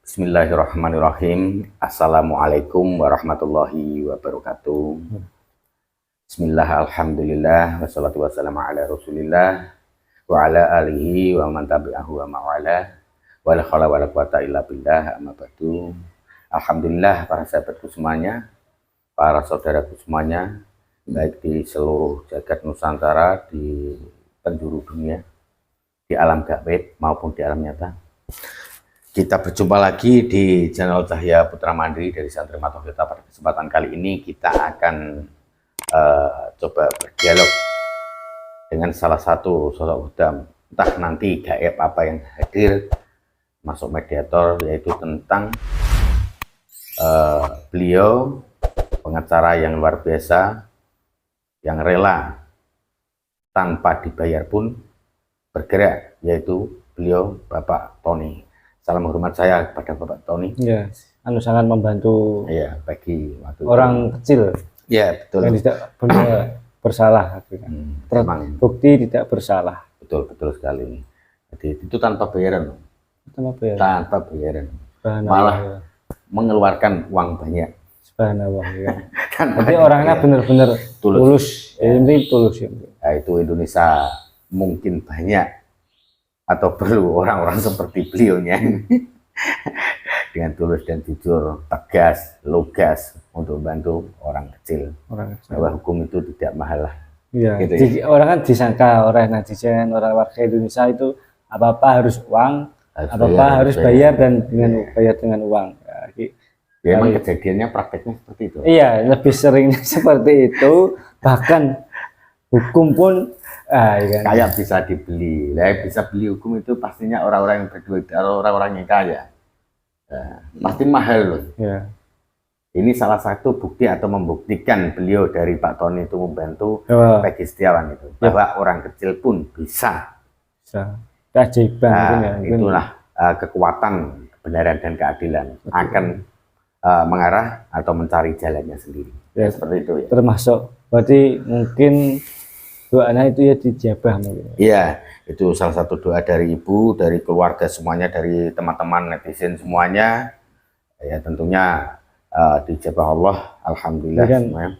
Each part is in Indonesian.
Bismillahirrahmanirrahim. Assalamualaikum warahmatullahi wabarakatuh. Bismillah, alhamdulillah, wassalatu wassalamu ala rasulillah wa ala alihi wa man tabi'ahu wa ma'wala wa la hawla wa la quwata illa billah, amma ba'du. Alhamdulillah, para sahabatku semuanya, para saudaraku semuanya, baik di seluruh jagat Nusantara, di penjuru dunia, di alam gaib maupun di alam nyata. Kita berjumpa lagi di channel Cahya Putra Mandiri dari Santri Matofita. Pada kesempatan kali ini kita akan coba berdialog dengan salah satu sosok udam, entah nanti gaib apa yang hadir masuk mediator, yaitu tentang beliau pengacara yang luar biasa, yang rela tanpa dibayar pun bergerak, yaitu beliau Bapak Tony. Salam hormat saya kepada Bapak Tony. Ya, sangat membantu. Ya, bagi waktu orang itu kecil. Ya, betul. Yang tidak bersalah. Terbukti tidak bersalah. Betul sekali. Jadi itu tanpa bayaran. Tanpa bayaran. Malah ya, mengeluarkan uang banyak. Subhanallah. Ya. Jadi orangnya benar-benar tulus. Ini tulus ya. Nah, itu Indonesia mungkin banyak atau perlu orang-orang seperti beliaunya dengan tulus dan jujur, tegas, lugas untuk membantu orang kecil. Bahwa hukum itu tidak mahal lah. Ya, gitu ya. Orang kan disangka, orang netizen, orang warga Indonesia itu apa-apa harus uang, apa-apa harus bayar dan bayar dengan uang. Ya, memang kejadiannya prakteknya seperti itu. Iya, lebih seringnya seperti itu. Bahkan hukum pun kayak bisa dibeli. Bisa beli hukum itu pastinya orang-orang yang berduit, orang-orang yang kaya. Pasti mahal loh. Ya. Ini salah satu bukti atau membuktikan beliau dari Pak Tony itu membantu Peggy Setiawan itu, bahwa orang kecil pun bisa. Keajaiban. Itulah kekuatan kebenaran dan keadilan. Betul. Akan mengarah atau mencari jalannya sendiri. Ya, seperti itu ya. Termasuk berarti mungkin doanya itu ya dijabah mungkin. Iya, itu salah satu doa dari ibu, dari keluarga semuanya, dari teman-teman netizen semuanya. Ya tentunya dijabah Allah, alhamdulillah kan, semuanya.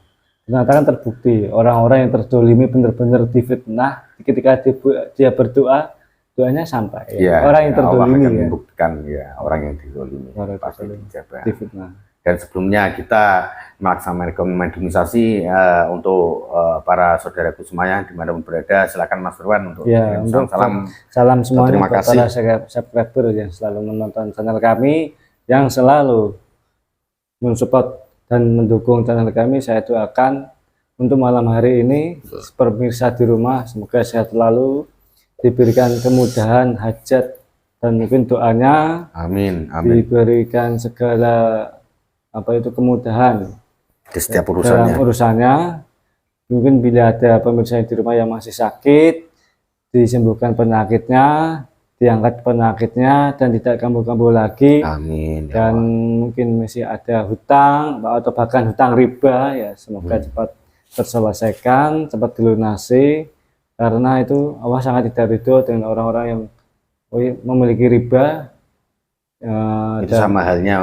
Ternyata kan terbukti orang-orang yang terdolimi benar-benar difitnah, ketika dia berdoa, doanya sampai. Ya, orang yang terdolimi Allah akan membuktikan ya orang yang didolimi pasti dijabah. Difitnah. Dan sebelumnya kita melaksanakan rekomendasi untuk para saudaraku semuanya dimanapun berada. Silakan Mas Firwan untuk salam semuanya. Terima kasih para subscriber yang selalu menonton channel kami, yang selalu mensupport dan mendukung channel kami. Saya doakan untuk malam hari ini pemirsa di rumah semoga sehat selalu, diberikan kemudahan hajat dan mungkin doanya, amin, diberikan segala kemudahan di setiap urusannya. Mungkin bila ada pemirsa di rumah yang masih sakit, disembuhkan penyakitnya, diangkat penyakitnya dan tidak kambuh-kambuh lagi. Amin. Dan mungkin masih ada hutang atau bahkan hutang riba, ya semoga cepat terselesaikan, cepat dilunasi, karena itu Allah sangat tidak ridho dengan orang-orang yang memiliki riba. Itu sama halnya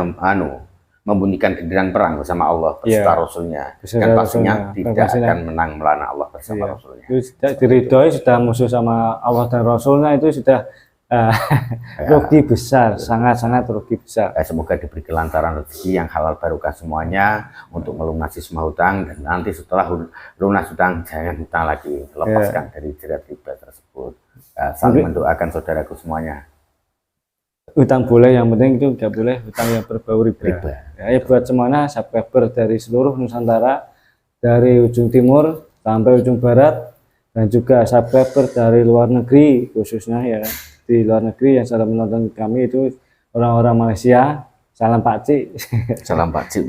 membunyikan genderang perang bersama Allah beserta Rasulnya, kan pastinya tidak akan menang melawan Allah bersama Rasulnya. Itu tidak diridhoi, sudah musuh sama Allah dan Rasulnya, itu sudah rugi besar, sangat-sangat rugi besar. Semoga diberi kelancaran rezeki yang halal barokah semuanya untuk melunasi semua hutang, dan nanti setelah lunas hutang jangan hutang lagi, lepaskan dari jerat riba tersebut. Saling mendoakan saudaraku semuanya. Hutang boleh, yang penting itu nggak boleh hutang yang berbau riba. Ya, buat semuanya subscriber dari seluruh Nusantara, dari ujung timur sampai ujung barat, dan juga subscriber dari luar negeri, khususnya ya di luar negeri yang selalu menonton kami itu orang-orang Malaysia. Salam Pak Cik. Salam Pak Cik,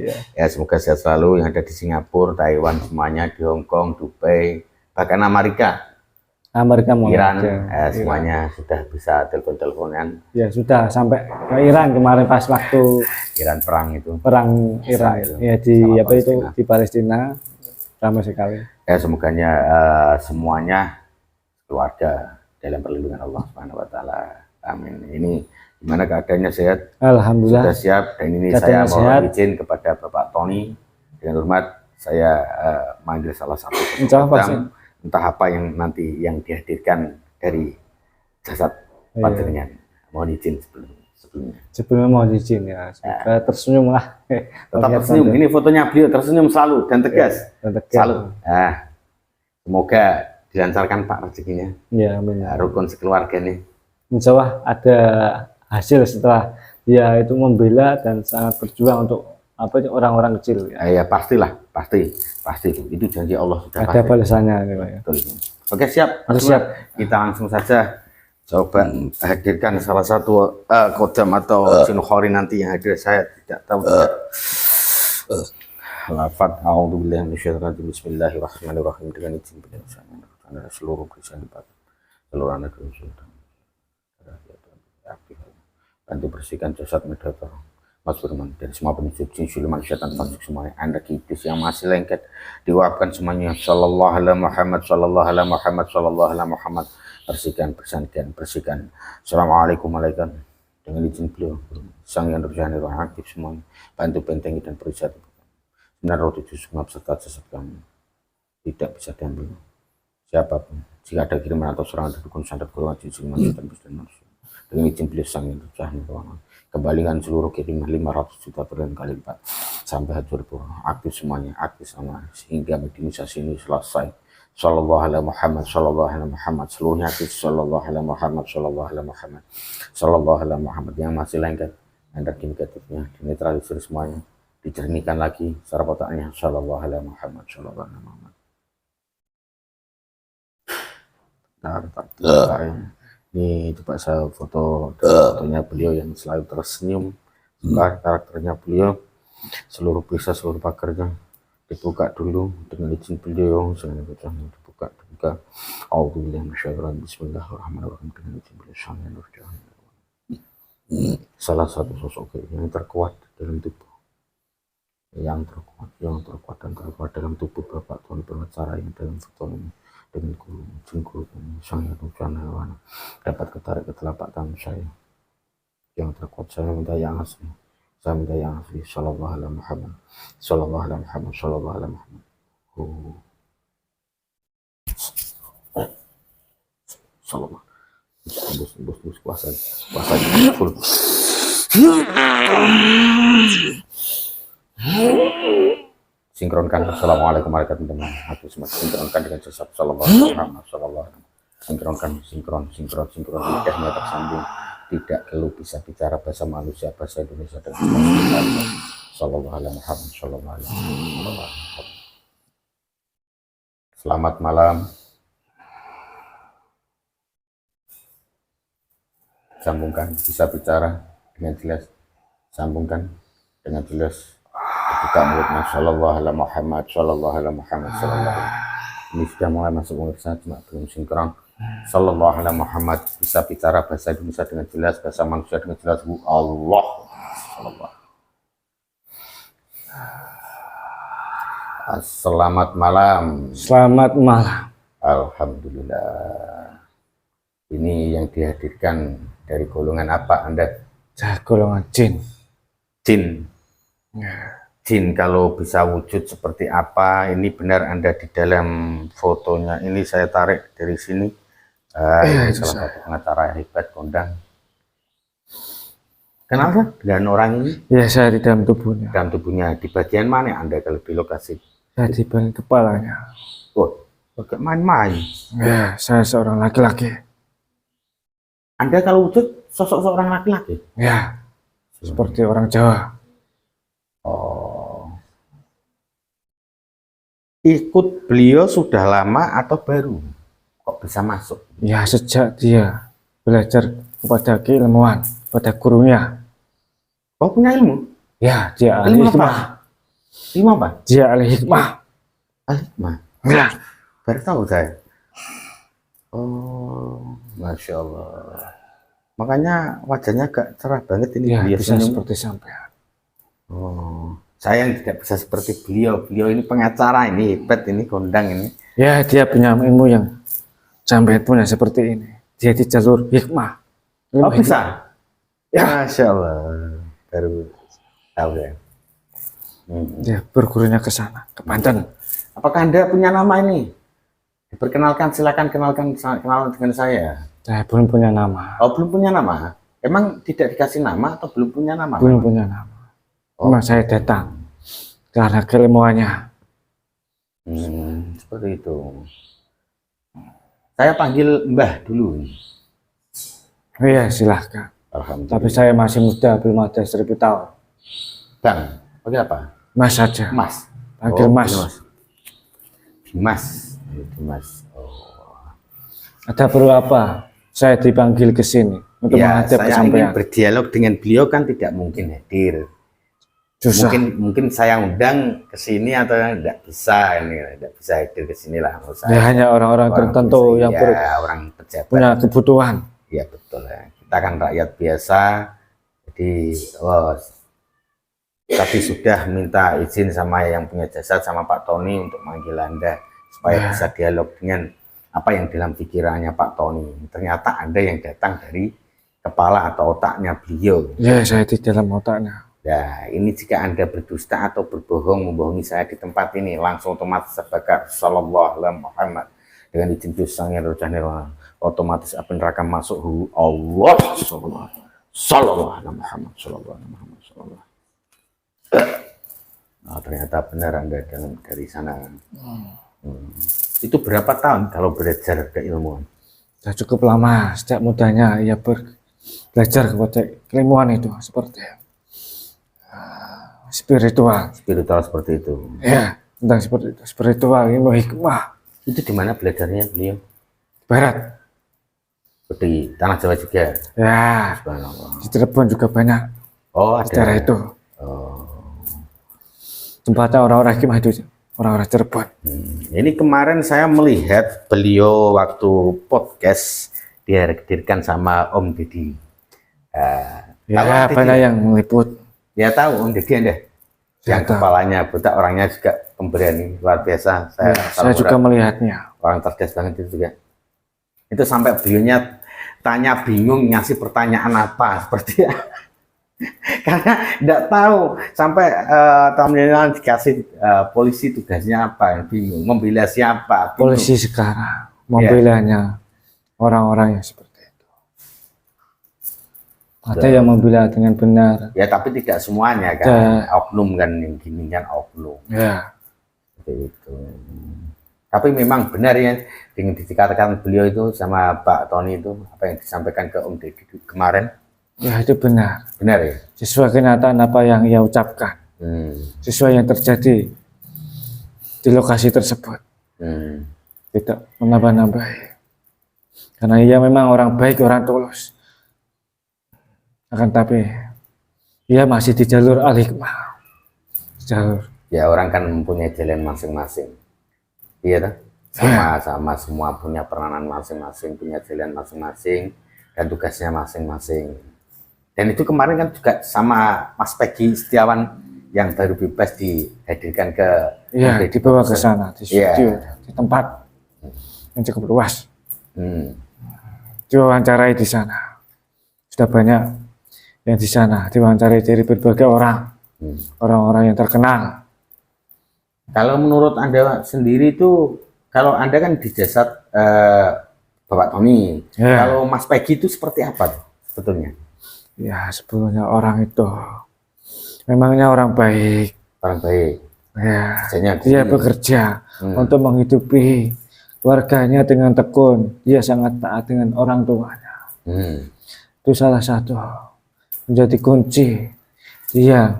ya. Ya, semoga sehat selalu yang ada di Singapura, Taiwan semuanya, di Hong Kong, Dubai, bahkan Amerika, Iran, semuanya sudah bisa telepon-teleponan. Ya sudah sampai ke Iran kemarin pas waktu Iran perang itu. Perang Iran ya di Palestina ramai sekali. Ya semoganya semuanya keluarga dalam perlindungan Allah Subhanahu wa taala. Amin. Ini Gimana keadaannya, sehat? Alhamdulillah. Sudah siap. Dan ini Keadaannya saya mohon sehat. izin kepada Bapak Tony, dengan hormat saya manggil salah satu Insya Allah, Pak. entah apa yang nanti yang dihadirkan dari jasad panjenengan. Mohon izin sebelumnya. Mohon izin ya, semoga tersenyum lah. Tetap tersenyum. Ini fotonya beliau tersenyum selalu dan tegas. Selalu. Nah, semoga dilancarkan Pak rezekinya. Ya, amin. Rukun sekeluarga nih. Insya Allah ada hasil setelah dia itu membela dan sangat berjuang untuk orang-orang kecil. Ya pastilah, pasti itu janji Allah sudah ada balasannya ya, Pak, ya. Oke, siap. Siap. Kita langsung saja coba hadirkan salah satu kodam atau sinukhori nanti yang hadir. Saya tidak tahu. Lafaz a'udzubillahi minasyaitonir rajim. Bismillahirrahmanirrahim. Dengan izin beliau seluruh Kristen seluruh anak Sultan. Bantu bersihkan jasad Medator Mas Firman dan semua penyusup jin siluman syaitan fasik semuanya, anda iblis yang masih lengket diwakafkan semuanya. Sallallahu alaihi Muhammad, sallallahu alaihi Muhammad, sallallahu alaihi Muhammad. Bersihkan. Assalamualaikum warahmatullahi wabarakatuh. Dengan izin beliau sang yang berjani roh aktif semuanya, bantu bentengi dan perisai benar roh tujuh semua beserta jasad kamu tidak bisa diambil siapapun. Jika ada kiriman atau serangan dari dukun santet golongan jin siluman syaitan dan manusia, dengan izin beliau sang yang berjani roh kembalikan seluruh kiriman 500 juta berkali lipat sampai hancur aktif semuanya, aktif sama sehingga medinisasi ini selesai. Sallallahu alaihi Muhammad, sallallahu alaihi Muhammad, seluruhnya aktif. Sallallahu alaihi Muhammad, sallallahu alaihi Muhammad, sallallahu alaihi Muhammad. Yang masih lengket energi negatifnya dinetralisir semuanya, dijernihkan lagi secara kotaknya. Sallallahu alaihi Muhammad, sallallahu alaihi Muhammad. Ini coba saya fotonya beliau yang selalu tersenyum. Karakternya beliau, seluruh bisa seluruh pagarnya dibuka dulu dengan izin beliau. Jangan dibuka. A'udzubillahi minasyaitonir rajim. Bismillahirrahmanirrahim. Dengan izin beliau salah satu sosok yang terkuat dalam tubuh, yang terkuat dalam tubuh Bapak Tony pengacara yang dalam foto ini, dengan guru sang yang hewan dapat ketarik ke telapak tangan saya yang terkuat. Saya minta yang asli. Sallallahu alaihi Muhammad, sallallahu alaihi Muhammad, sallallahu alaihi Muhammad. Sallallahu bus kuasa full. Sinkronkan. Assalamualaikum warahmatullahi wabarakatuh. Sinkronkan dengan jasad sallallahu alaihi Muhammad, sallallahu alaihi. Sinkron lidahnya tersambung, tidak perlu bisa bicara bahasa manusia, bahasa Indonesia dan sallallahu alaihi Muhammad, sallallahu alaihi wasallam. Selamat malam. Sambungkan, bisa bicara dengan jelas. Sambungkan dengan jelas. Buka mulutnya. Sallallahu alaihi Muhammad, sallallahu alaihi Muhammad, sallallahu alaihi. Ini sudah mulai masuk pemirsa, cuma belum sinkron. Sallallahu alaihi Muhammad, bisa bicara bahasa Indonesia dengan jelas, bahasa manusia dengan jelas. Allah. Sallallahu. Selamat malam. Selamat malam. Alhamdulillah. Ini yang dihadirkan dari golongan apa Anda? Golongan jin. Jin kalau bisa wujud seperti apa? Ini benar Anda di dalam fotonya. Ini saya tarik dari sini. Ini salah satu pengacara hebat kondang. Kenapa? Dan orang ini? Ya, saya di dalam tubuhnya. Dalam tubuhnya. Di bagian mana Anda kalau di lokasi? Saya di bagian kepalanya. Oh, agak main-main. Ya, saya seorang laki-laki. Anda kalau wujud sosok seorang laki-laki? Ya, seperti orang Jawa. Oh. Ikut beliau sudah lama atau baru? Kok bisa masuk? Ya, sejak dia belajar kepada keilmuan, pada gurunya. Oh, punya ilmu? Ya, dia ahli hikmah. Ilmu apa? Dia ahli hikmah. Ahli hikmah? Ya. Baru tahu saya. Oh, Masya Allah. Makanya wajahnya agak cerah banget ini. Ya, bisa senyum. seperti sampean. Oh, saya yang tidak bisa seperti beliau. Beliau ini pengacara, ini hebat, ini kondang ini. Ya, dia punya ilmu yang sampean punya seperti ini. Dia di jalur hikmah. Oh, bisa? Ya, Masya Allah, baru tahu ya. dia bergurunya ke sana, ke Banten. Apakah Anda punya nama ini? Diperkenalkan, silakan kenalan dengan saya. Saya belum punya nama. Oh, belum punya nama? Emang tidak dikasih nama atau belum punya nama? Belum punya nama. Oh. Cuma saya datang karena keilmuannya. Seperti itu. Saya panggil Mbah dulu. Iya, silahkan. Alhamdulillah. Tapi saya masih muda, belum ada 1000 tahun. Bang, panggil apa? Mas saja. Mas. Panggil Mas. Dimas. Dimas. Oh. Ada perlu apa? Saya dipanggil ke sini untuk Ya, menghadap ke saya ingin sampean. berdialog dengan beliau kan tidak mungkin hadir. Susah. Mungkin saya undang ke sini atau tidak bisa ini, tidak bisa hadir ke sini lah. Ya, hanya orang-orang tertentu yang orang pejabat. punya kebutuhan. Ya betul ya. Kita kan rakyat biasa. Jadi tadi sudah minta izin sama yang punya jasa sama Pak Tony untuk manggil Anda supaya bisa dialog dengan apa yang dalam pikirannya Pak Tony. Ternyata Anda yang datang dari kepala atau otaknya beliau. Ya, saya di dalam otaknya. Nah, ini jika Anda berdusta atau berbohong, membohongi saya di tempat ini, langsung otomatis sebagai Sallallahu Alaihi Muhammad dengan izin dosanya otomatis api neraka masuk Allah Sallallahu Alaihi Muhammad Sallallahu Alaihi Muhammad Sallallahu. Nah, ternyata benar Anda dari sana. Itu berapa tahun kalau belajar keilmuan? Sudah cukup lama, sejak mudanya ia belajar kepada keilmuan itu seperti spiritual seperti itu. Ya, tentang seperti itu, spiritual, ilmu hikmah. Itu di mana belajarnya beliau? Barat. Di tanah Jawa juga. Ya, di Cirebon juga banyak. Oh, ada. Daerah itu. Tempatnya orang-orang hikmah itu, orang-orang Cirebon. Ini kemarin saya melihat beliau waktu podcast dihadirkan sama Om Deddy. Ya, banyak yang meliput. Ya tahu Om Deddy Anda, yang kepalanya buta, orangnya juga pemberani luar biasa. Saya juga melihatnya. Orang cerdas banget itu juga. Itu sampai beliaunya tanya bingung ngasih pertanyaan apa seperti karena tidak tahu sampai tamunya dikasih polisi tugasnya apa, bingung membela siapa. Bingung. Polisi sekarang membelanya orang-orang yang seperti ada yang membela dengan benar. Ya, tapi tidak semuanya kan. Oknum kan yang gini kan oknum. Ya. Seperti itu. Tapi memang benar ya dengan dikatakan beliau itu sama Pak Tony itu apa yang disampaikan ke Om Deddy kemarin. Ya, itu benar. Benar ya. Sesuai kenyataan apa yang ia ucapkan. Sesuai yang terjadi di lokasi tersebut. Tidak menambah-nambahi. Karena ia memang orang baik, orang tulus. Akan tapi ia masih di jalur al-hikmah. Jalur. Ya, orang kan mempunyai jalan masing-masing. Iya, sama semua punya peranan masing-masing, punya jalan masing-masing dan tugasnya masing-masing. Dan itu kemarin kan juga sama Mas Peggy Setiawan yang baru bebas dihadirkan ke. Iya, dibawa ke sana di studio, di tempat yang cukup luas. Diwawancarai di sana. Sudah banyak yang di sana diwawancarai dari berbagai orang, orang-orang yang terkenal. Kalau menurut Anda sendiri itu, kalau Anda kan di jasad Bapak Tony, kalau Mas Peggy itu seperti apa sebetulnya? Ya, sebetulnya orang itu memangnya orang baik. Orang baik. Ya, dia bekerja untuk menghidupi keluarganya dengan tekun. Dia sangat taat dengan orang tuanya. Itu salah satu menjadi kunci dia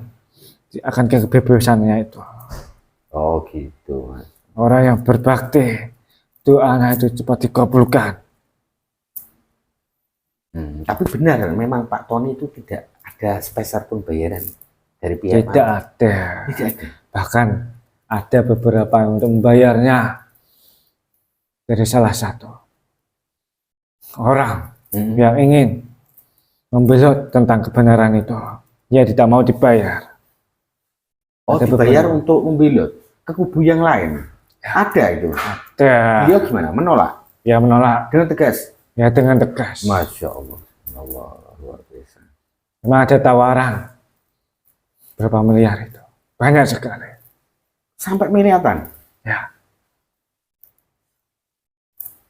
akan kebebasannya itu. Oh gitu. Orang yang berbakti, doanya itu cepat dikabulkan. Tapi benar, memang Pak Tony itu tidak ada sepeser pun bayaran dari pihak Tidak ada. Tidak ada. Bahkan ada beberapa yang untuk membayarnya dari salah satu orang yang ingin membelot tentang kebenaran itu. Ya, tidak mau dibayar. Oh, ada dibayar untuk membelot ke kubu yang lain? Ada itu? Ada. Dia gimana? Menolak? Ya, menolak. Dengan tegas? Ya, dengan tegas. Masya Allah. Allah luar biasa. Memang ada tawaran berapa miliar itu, banyak sekali. Sampai miliaran. Ya,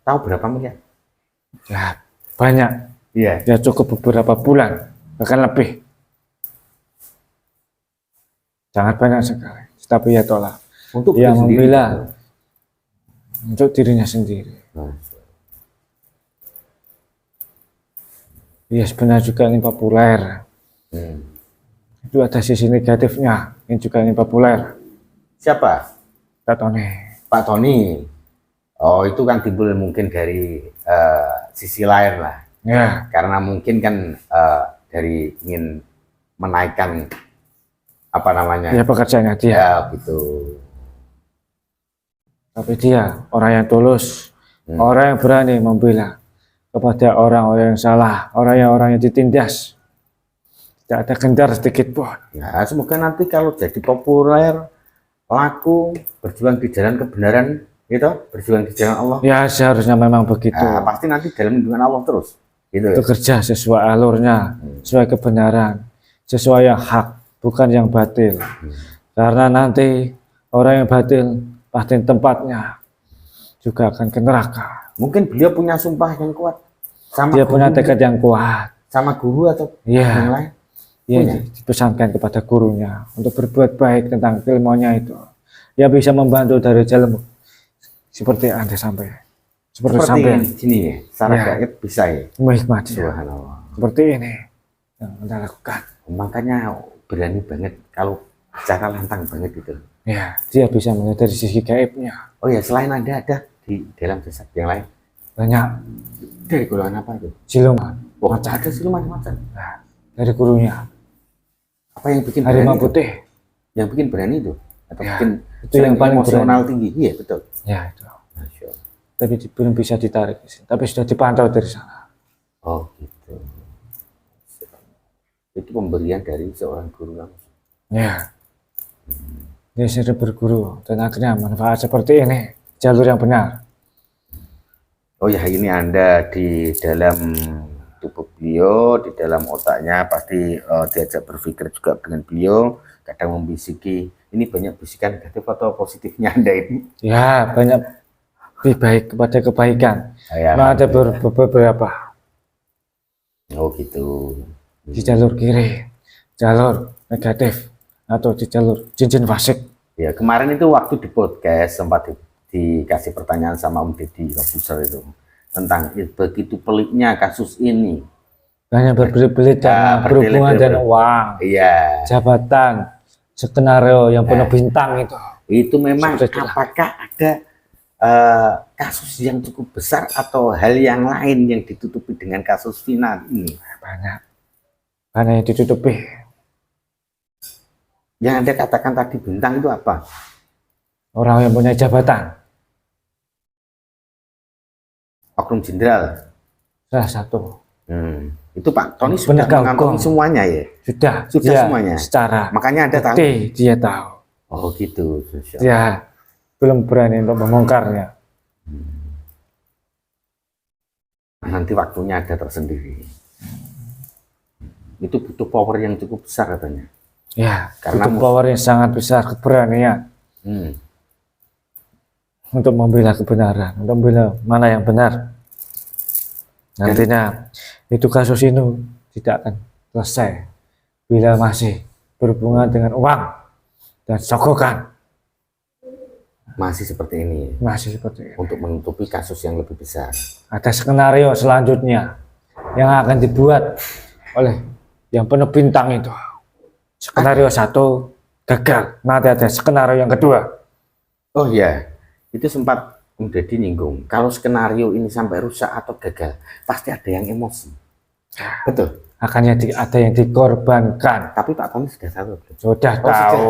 Tahu berapa miliar? ya banyak. Iya. Ya cukup beberapa bulan, bahkan lebih. Sangat banyak sekali. Tapi ya tolak. Untuk Dia diri sendiri. membela untuk dirinya sendiri. Ya sebenarnya juga ingin populer. Itu ada sisi negatifnya, yang juga ingin populer. Siapa? Pak Tony. Pak Tony. Oh, itu kan timbul mungkin dari sisi lain lah. Ya, Karena mungkin kan dari ingin menaikkan apa namanya? dia pekerjaannya dia. Ya, gitu. Tapi dia orang yang tulus, orang yang berani membela kepada orang-orang yang salah, orang yang ditindas. Tidak ada gentar sedikit pun. Nah, semoga nanti kalau jadi populer, laku, berjuang di jalan kebenaran, gitu, berjuang di jalan Allah. Ya seharusnya memang begitu. Nah, pasti nanti dalam lindungan Allah terus. Gitu. Bekerja sesuai alurnya, sesuai kebenaran, sesuai yang hak, bukan yang batil. Karena nanti orang yang batil pasti tempatnya juga akan ke neraka. Mungkin beliau punya sumpah yang kuat. Sama Dia guru, punya tekad yang kuat. sama guru atau yang Iya, lain. dia Punya. dipesankan kepada gurunya untuk berbuat baik tentang ilmunya itu. Dia bisa membantu dari jalan seperti Anda sampai. Seperti sampai sini ya, secara Ya. gaib bisa ya. menghikmati. Subhanallah. Seperti ini yang Anda lakukan. Makanya berani banget kalau cara lantang banget gitu. Ya, dia bisa melihat dari sisi gaibnya. Oh ya, selain Anda ada di dalam jasad yang lain. Banyak Dari golongan apa itu? siluman. Oh, ada siluman macan. Nah, dari gurunya. Apa yang bikin Harimau berani itu? putih. Yang bikin berani itu? Atau Ya, bikin itu yang paling emosional tinggi? Iya, betul. Ya, itu. Masya Allah. Tapi belum bisa ditarik. Tapi sudah dipantau dari sana. Oh gitu. Itu pemberian dari seorang guru langsung. Ya. Dia sering berguru dan akhirnya manfaat seperti ini. Jalur yang benar. Oh ya, ini Anda di dalam tubuh beliau, di dalam otaknya pasti diajak berpikir juga dengan beliau, kadang membisiki. Ini banyak bisikan negatif atau positifnya Anda ini? Ya, banyak lebih baik kepada kebaikan. Ya, Nah, ada beberapa oh gitu. di jalur kiri, jalur negatif, atau di jalur cincin fasik. Ya, kemarin itu waktu di podcast sempat dikasih pertanyaan sama Om Deddy Kobuser itu tentang begitu peliknya kasus ini. Banyak berbelit-belit karena berhubungan dengan uang, Iya. jabatan, skenario yang penuh bintang itu. Itu memang Seperti itulah. apakah ada kasus yang cukup besar atau hal yang lain yang ditutupi dengan kasus Vina ini? Banyak yang ditutupi. Yang Anda katakan tadi bintang itu apa? Orang yang punya jabatan, Oknum jenderal. salah satu. Itu Pak Tony sudah Penegak mengantongi hukum. semuanya ya? Sudah Sudah dia semuanya? secara Makanya Anda tahu? bukti dia tahu. Oh gitu. Masya Allah. Dia belum berani untuk membongkarnya. Nanti waktunya ada tersendiri. Itu butuh power yang cukup besar katanya. Ya, Karena butuh power yang sangat besar, keberanian untuk membela kebenaran, untuk membela mana yang benar. Nantinya itu kasus ini tidak akan selesai bila masih berhubungan dengan uang dan sogokan. Masih seperti ini Masih seperti ini. untuk menutupi kasus yang lebih besar. Ada skenario selanjutnya yang akan dibuat oleh yang penuh bintang itu. Skenario satu gagal, nanti ada skenario yang kedua. Oh ya, itu sempat Om Deddy nyinggung. Kalau skenario ini sampai rusak atau gagal, pasti ada yang emosi. Betul. Akannya ada yang dikorbankan. Tapi Pak Tony sudah tahu. Sudah Oh, tahu.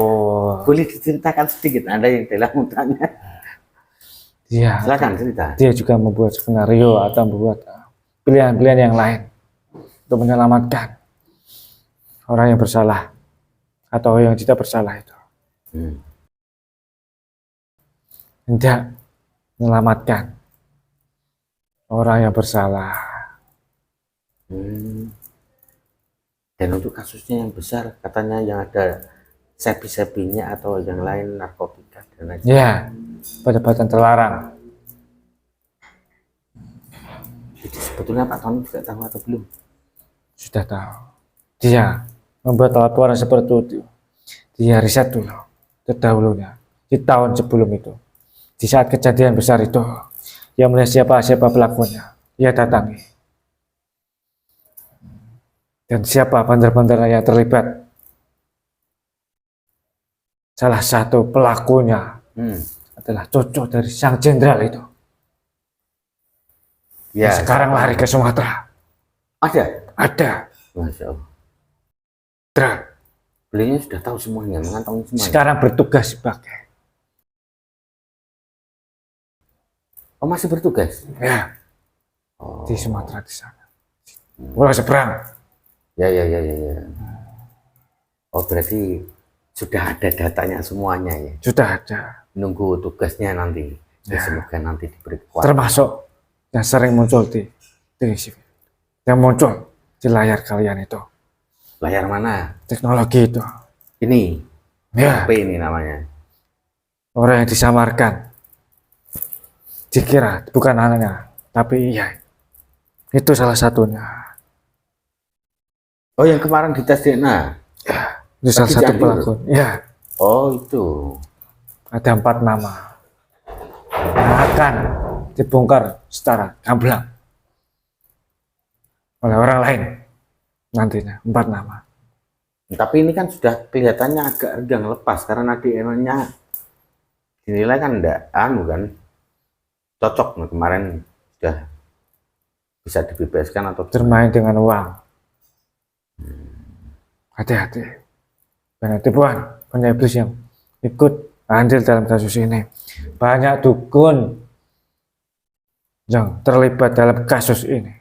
Boleh diceritakan sedikit Anda yang dalam mudanya. Dia, Silakan cerita. dia juga membuat skenario atau membuat pilihan-pilihan yang lain untuk menyelamatkan orang yang bersalah atau yang tidak bersalah itu. Hendak menyelamatkan orang yang bersalah. Dan untuk kasusnya yang besar, katanya yang ada sapi-sapinya atau yang lain narkotika dan lain Ya, obat-obatan terlarang. Jadi sebetulnya Pak Tony juga tahu atau belum? Sudah tahu. Dia membuat laporan seperti itu. Dia riset dulu, terdahulunya, di tahun sebelum itu. Di saat kejadian besar itu, dia melihat siapa pelakunya. Dia datangi. Dan siapa bandar-bandar yang terlibat. Salah satu pelakunya adalah cucu dari sang jenderal itu. Ya, sekarang lari ke Sumatera. Ada. Masya Allah. Sumatera. Beliau sudah tahu semuanya, mengantongi semuanya. Sekarang bertugas sebagai. Oh, masih bertugas? Ya. Di Sumatera di sana. Pulau Seberang. Ya. Oh, berarti sudah ada datanya semuanya ya? Sudah ada. Nunggu tugasnya nanti. Ya. Semoga nanti diberi kekuatan. Termasuk yang sering muncul di TV. Yang muncul di layar kalian itu. Layar mana? Teknologi itu. Ini? Ya. HP ini namanya? Orang yang disamarkan. Dikira bukan anaknya. Tapi iya. Itu salah satunya. Oh, yang kemarin dites DNA? Ya. Itu salah satu pelaku. Ya. Oh, itu. Ada 4 nama yang akan dibongkar secara gamblang oleh orang lain nantinya. 4 nama. Tapi ini kan sudah kelihatannya agak renggang lepas karena DNA-nya dinilai kan enggak kan cocok. Nah, kemarin sudah bisa dibebaskan atau bermain dengan uang. Hati-hati. Banyak tipuan, banyak iblis yang ikut andil dalam kasus ini. Banyak dukun yang terlibat dalam kasus ini.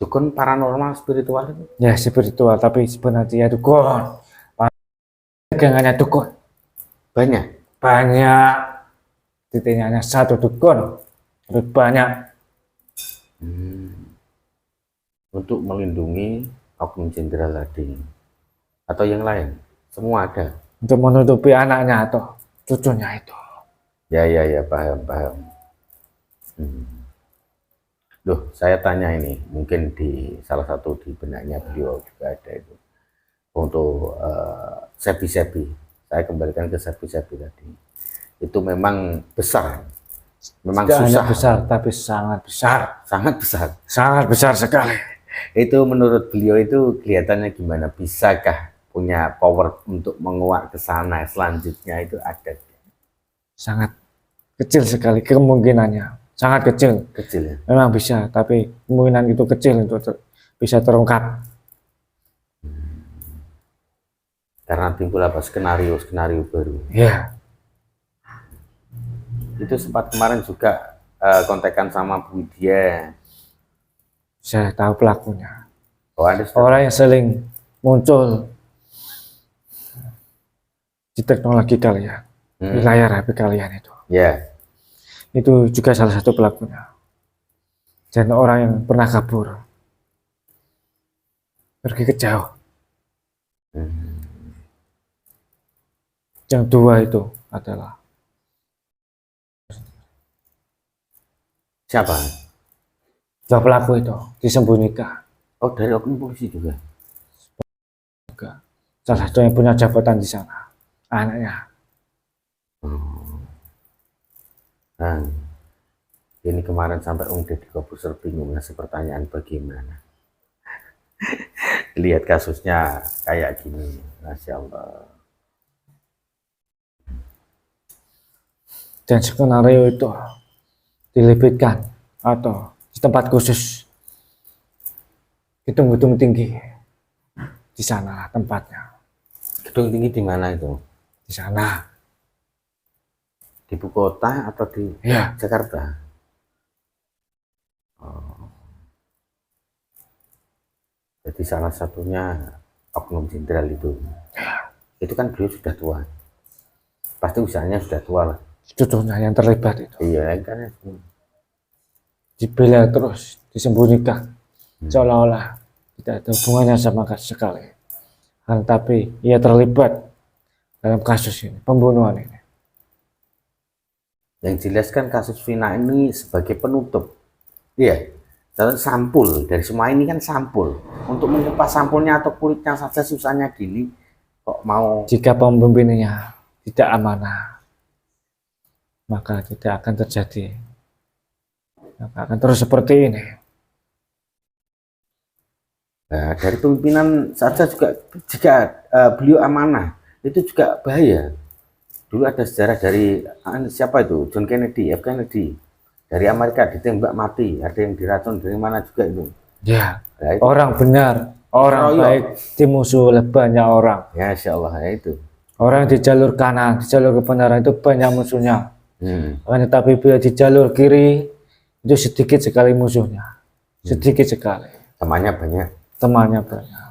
Dukun paranormal spiritual itu? Ya, spiritual, tapi sebenarnya dukun. Pegangannya dukun. Banyak. Titiknya hanya satu dukun. Banyak. Untuk melindungi oknum jenderal tadi atau yang lain, semua ada. Untuk menutupi anaknya atau cucunya itu. Ya, paham. Loh, saya tanya ini, mungkin di salah satu di benaknya beliau juga ada itu. Untuk sapi-sapi, saya kembalikan ke sapi-sapi tadi. Itu memang besar, memang tidak susah. hanya besar, tapi sangat besar. Sangat besar sekali. Itu menurut beliau itu kelihatannya gimana? Bisakah punya power untuk menguak ke sana selanjutnya itu ada? Sangat kecil sekali kemungkinannya. Sangat kecil ya? Memang bisa, tapi kemungkinan itu kecil untuk bisa terungkap. Karena timbul apa skenario baru. Ya. Itu sempat kemarin juga kontekan sama Bu Widya. Saya tahu pelakunya. Ada orang yang sering muncul di teknologi kalian, di layar HP kalian itu. Ya. Itu juga salah satu pelakunya. Dan orang yang pernah kabur, pergi ke jauh. Yang 2 itu adalah siapa? 2 pelaku itu disembunyikan. Oh, dari oknum polisi juga. Salah satu yang punya jabatan di sana, anaknya. Nah, ini kemarin sampai Om Deddy Corbuzier bingung ngasih pertanyaan bagaimana. Lihat kasusnya kayak gini, Masya Allah. Dan skenario itu dilebitkan atau di tempat khusus, gedung-gedung tinggi. Di sana tempatnya. Gedung tinggi di mana itu? Di sana. Di ibu kota atau di Jakarta? Oh. Jadi salah satunya oknum jenderal itu. Itu kan beliau sudah tua. Pasti usahanya sudah tua lah. Cucunya yang terlibat itu. Iya kan. Dibela terus, disembunyikan. Seolah-olah tidak ada hubungannya sama sekali. Tapi ia terlibat dalam kasus ini, pembunuhan ini. Yang jelaskan kasus Vina ini sebagai penutup. Iya. Dan sampul dari semua ini kan sampul. Untuk mengepas sampulnya atau kulitnya saja susahnya gini. Kok mau? Jika pemimpinnya tidak amanah, maka tidak akan terjadi. Maka akan terus seperti ini. Nah, dari pemimpinan saja juga jika beliau amanah itu juga bahaya. Dulu ada sejarah dari siapa itu, John Kennedy, F. Kennedy, dari Amerika ditembak mati, ada yang diracun dari mana juga itu. Ya, Nah, itu. orang benar, orang baik dimusuh oleh banyak orang. Ya, insya Allah ya itu. Orang di jalur kanan, di jalur kebenaran itu banyak musuhnya. Tapi bila di jalur kiri itu sedikit sekali musuhnya, sedikit sekali. Temannya banyak. Temannya banyak.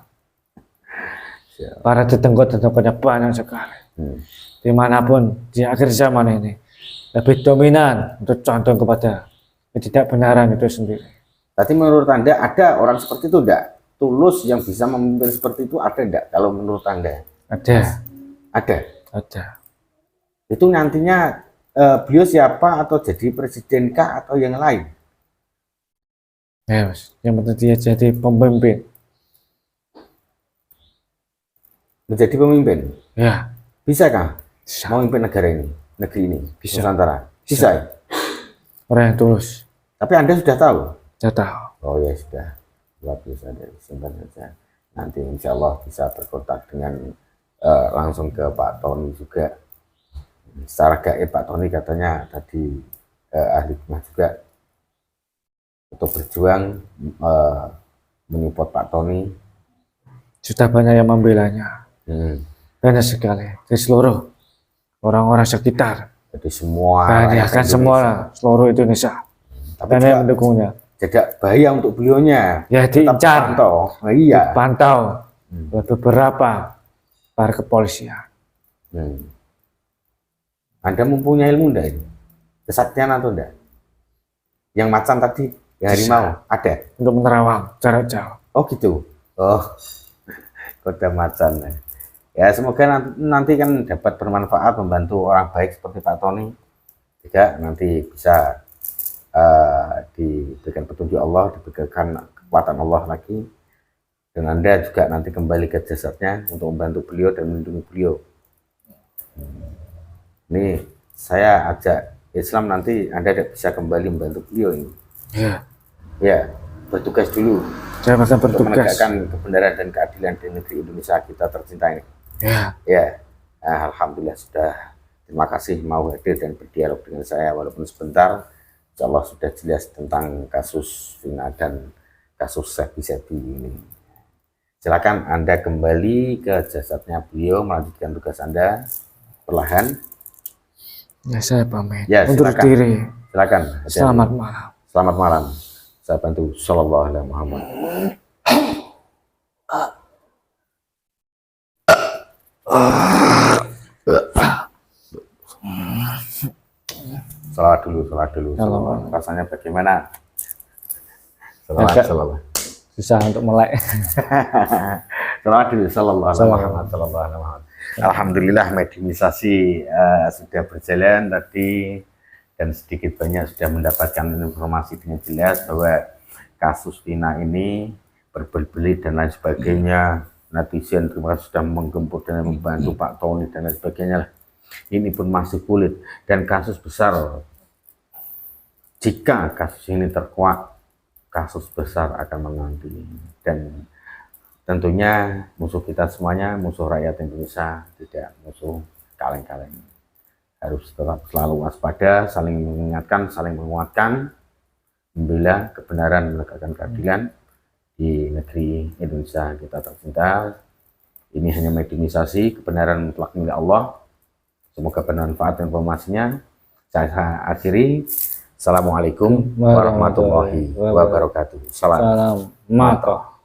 Para tetangga-tetangganya banyak sekali. Dimanapun di akhir zaman ini lebih dominan untuk condong kepada ketidakbenaran itu sendiri. Tapi menurut Anda ada orang seperti itu enggak? Tulus yang bisa memimpin seperti itu ada enggak kalau menurut Anda? Ada. Ada. Ada. Itu nantinya beliau siapa, atau jadi presiden kah atau yang lain? Ya, Mas. Yang penting dia jadi pemimpin. Menjadi pemimpin? Ya. Bisa kah? Bisa. Memimpin negara ini, negeri ini, Bisa. Nusantara? Bisa. Ya? Orang yang tulus. Tapi Anda sudah tahu? Saya tahu. Oh ya sudah. Luar biasa, dari simpan saja. Nanti insya Allah bisa berkontak dengan langsung ke Pak Tony juga. Secara gaib Pak Tony katanya tadi ahli hikmah juga untuk berjuang menyupport Pak Tony. Sudah banyak yang membelanya. Banyak sekali di seluruh orang-orang sekitar. Jadi semua banyak kan, semua seluruh Indonesia. Tapi banyak yang mendukungnya. Tidak bahaya untuk beliaunya. Ya diincar, pantau. Iya. Dipantau oleh beberapa para kepolisian. Anda mempunyai ilmu enggak ini? Kesaktian atau enggak? Yang macan tadi, yang harimau, ada? Untuk menerawang jarak jauh. Oh gitu. Oh, kode macan. Ya semoga nanti kan dapat bermanfaat, membantu orang baik seperti Pak Tony. Juga nanti bisa diberikan petunjuk Allah, diberikan kekuatan Allah lagi. Dan Anda juga nanti kembali ke jasadnya untuk membantu beliau dan melindungi beliau. Ini saya ajak Islam, nanti Anda bisa kembali membantu beliau ini. Ya. Ya, bertugas dulu. Saya akan bertugas. Untuk menegakkan kebenaran dan keadilan di negeri Indonesia kita tercinta ini. Ya. Ya, alhamdulillah sudah. Terima kasih mau hadir dan berdialog dengan saya walaupun sebentar. Insya Allah sudah jelas tentang kasus Vina dan kasus Sebi ini. Silakan Anda kembali ke jasadnya beliau, melanjutkan tugas Anda perlahan. Ya, saya pamit. Ya, undur silakan. diri. Silakan. Selamat malam. Selamat malam. Saya bantu. Sallallahu alaihi Muhammad. Salawat dulu. Salawat. Rasanya bagaimana? Salawat. Susah untuk melek. Salawat dulu. Sallallahu alaihi Muhammad. Alhamdulillah mediumisasi sudah berjalan tadi, dan sedikit banyak sudah mendapatkan informasi dengan jelas bahwa kasus Vina ini berbelit-belit dan lain sebagainya. Netizen terima kasih sudah menggempur dan membantu Pak Tony dan lain sebagainya. Ini pun masih kulit dan kasus besar. Jika kasus ini terkuak, kasus besar akan menanti, dan tentunya musuh kita semuanya, musuh rakyat Indonesia, tidak musuh kaleng-kaleng. Harus tetap selalu waspada, saling mengingatkan, saling menguatkan, membela kebenaran, menegakkan keadilan di negeri Indonesia kita tercinta. Ini hanya mediumisasi, kebenaran mutlak milik Allah. Semoga bermanfaat informasinya. Saya akhiri. Assalamualaikum warahmatullahi wabarakatuh. Salam. Salam. Mata.